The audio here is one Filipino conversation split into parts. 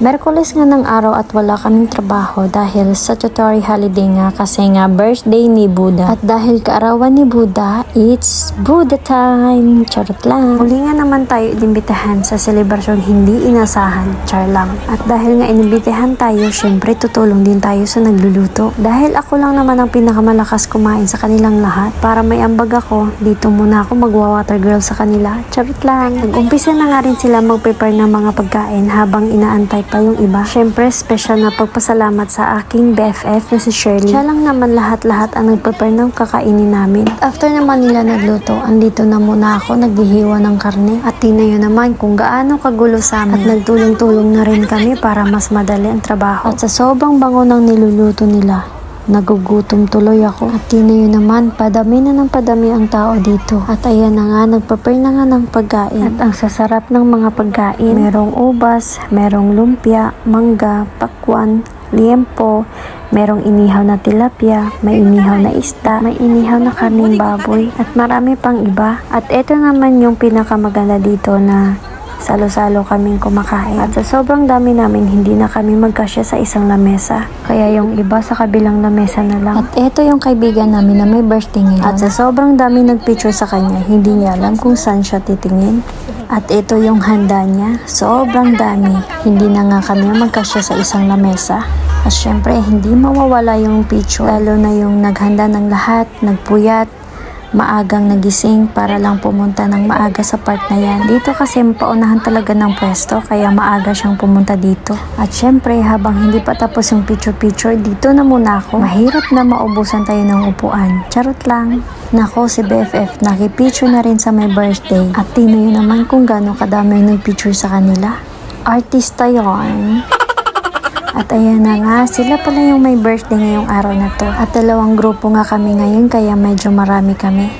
Merkules nga ng araw at wala kaming trabaho dahil statutory holiday nga kasi nga birthday ni Buddha. At dahil kaarawan ni Buddha, it's Buddha time! Charot lang. Muli nga naman tayo inimbitahan sa selebrasyong hindi inasahan. Char lang. At dahil nga inimbitahan tayo, syempre tutulong din tayo sa nagluluto. Dahil ako lang naman ang pinakamalakas kumain sa kanilang lahat, para may ambag ako, dito muna ako magwa-water girl sa kanila. Charot lang. Nag-umpisa na nga rin sila mag-prepare ng mga pagkain habang inaantay pa yung iba. Syempre, special na pagpasalamat sa aking BFF na si Shirley. Siya lang naman lahat-lahat ang nag-prepare ng kakainin namin. After naman nila nagluto, andito na muna ako naghihiwa ng karne. At tinayo naman kung gaano kagulo sa amin. At nagtulong-tulong na rin kami para mas madali ang trabaho. At sa sobrang bango ng niluluto nila, nagugutom tuloy ako. At tinayo naman, padami na ng padami ang tao dito. At ayan na nga, nagprepare na nga ng pagkain. At ang sasarap ng mga pagkain, merong ubas, merong lumpia, mangga, pakwan, liempo, merong inihaw na tilapia, may inihaw na isda, may inihaw na karning baboy, at marami pang iba. At ito naman yung pinakamaganda dito na salo-salo kaming kumakain. At sa sobrang dami namin, hindi na kami magkasya sa isang lamesa. Kaya yung iba sa kabilang lamesa na lang. At eto yung kaibigan namin na may birthday ngayon. At sa sobrang dami nagpicture sa kanya, hindi niya alam kung saan siya titingin. At ito yung handa niya. Sobrang dami. Hindi na nga kami magkasya sa isang lamesa. At syempre, hindi mawawala yung picture. Lalo na yung naghanda ng lahat, nagpuyat, maagang nagising para lang pumunta ng maaga sa part na yan. Dito kasi paunahan talaga ng pwesto, kaya maaga siyang pumunta dito. At syempre, habang hindi pa tapos yung picture-picture, dito na muna ako. Mahirap na maubusan tayo ng upuan. Charot lang. Nako, si BFF, nakipicture na rin sa my birthday. At tinayo naman kung gaano kadami nagpicture sa kanila. Artista yon. At ayan na nga, sila pala yung may birthday ngayong araw na to. At dalawang grupo nga kami ngayon, kaya medyo marami kami.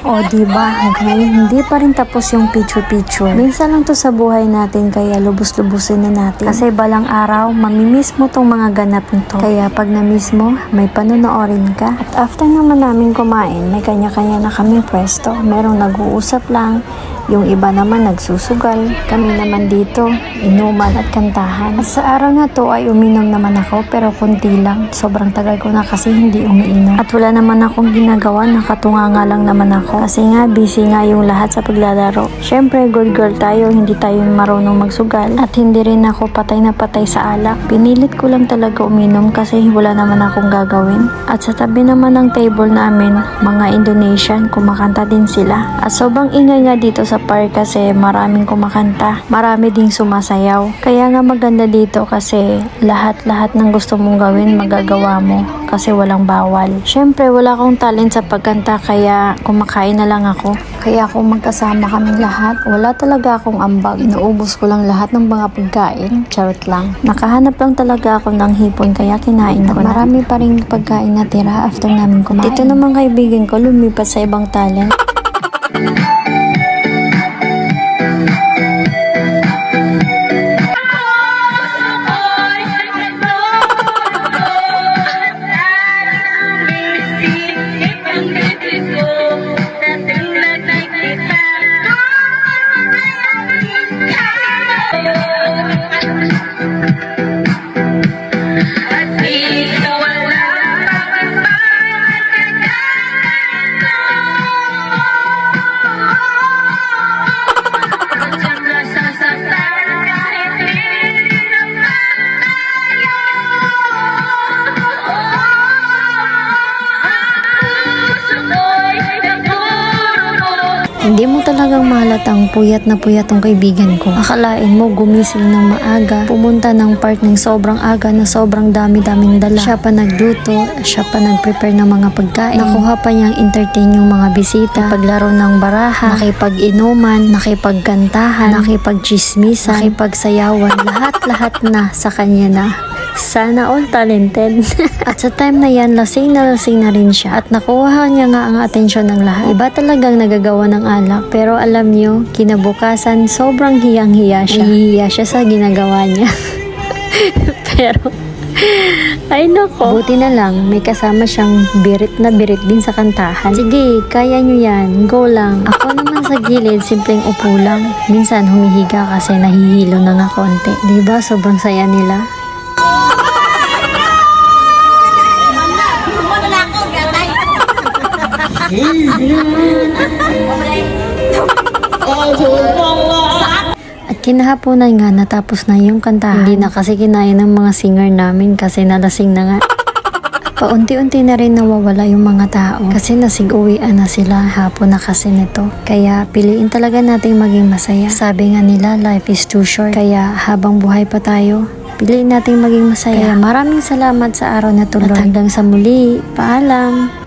O diba, hanggang hindi pa rin tapos yung picture-picture. Minsan lang to sa buhay natin, kaya lubos-lubusin na natin. Kasi balang araw, mamimiss mo tong mga ganap nito. Kaya pag na-miss mo, may panonoorin ka. At after naman namin kumain, may kanya-kanya na kaming pwesto. Merong nag-uusap lang, yung iba naman nagsusugal. Kami naman dito, inuman at kantahan. At sa araw na to ay uminom naman ako, pero kunti lang. Sobrang tagal ko na kasi hindi umiinom. At wala naman akong ginagawa, nakatunga nga lang naman ako. Kasi nga, busy nga yung lahat sa paglalaro. Syempre, good girl tayo, hindi tayo marunong magsugal. At hindi rin ako patay na patay sa alak. Pinilit ko lang talaga uminom kasi wala naman akong gagawin. At sa tabi naman ng table namin, mga Indonesian, kumakanta din sila. At sobrang ingay nga dito sa park kasi maraming kumakanta. Marami ding sumasayaw. Kaya nga maganda dito kasi lahat-lahat ng gusto mong gawin, magagawa mo. Kasi walang bawal. Syempre, wala akong talent sa pagkanta kaya kumakain na lang ako. Kaya kung magkasama kaming lahat, wala talaga akong ambag. Inuubos ko lang lahat ng mga pagkain. Charot lang. Nakahanap lang talaga ako ng hipon kaya kinain ko na. Marami pa rin pagkain na tira after namin kumain. Dito naman kaibigan ko lumipat sa ibang talent. Hindi mo talagang mahalatang puyat na puyat tong kaibigan ko. Akalain mo gumising ng maaga, pumunta ng park ng sobrang aga na sobrang dami-daming dala. Siya pa nagluto, siya pa nagprepare ng mga pagkain. Nakuha pa niyang entertain yung mga bisita, paglaro ng baraha, nakipag-inuman, nakipagkantahan, nakipag-chismisan, nakipagsayawan. Lahat-lahat na sa kanya na. Sana all talented. At sa time na yan, lasing na rin siya. At nakuha niya nga ang atensyon ng lahat. Iba talagang nagagawa ng alak. Pero alam niyo, kinabukasan, sobrang hiyang-hiya siya. Nahihiya siya sa ginagawa niya. Pero Ay nako. Buti na lang, may kasama siyang birit din sa kantahan. Sige, kaya nyo yan. Go lang. Ako naman sa gilid, simpleng upo lang. Minsan humihiga kasi nahihilo na nga konti. Diba, sobrang saya nila. At kinahaponan nga natapos na yung kantahan. Hindi na kasi kinaya ng mga singer namin kasi nalasing na nga. Paunti-unti na rin nawawala yung mga tao kasi nasig-uwian na sila, hapon na kasi nito. Kaya piliin talaga natin maging masaya. Sabi nga nila, life is too short. Kaya habang buhay pa tayo, piliin natin maging masaya. Kaya maraming salamat sa araw na to, Lord. At hanggang sa muli, paalam!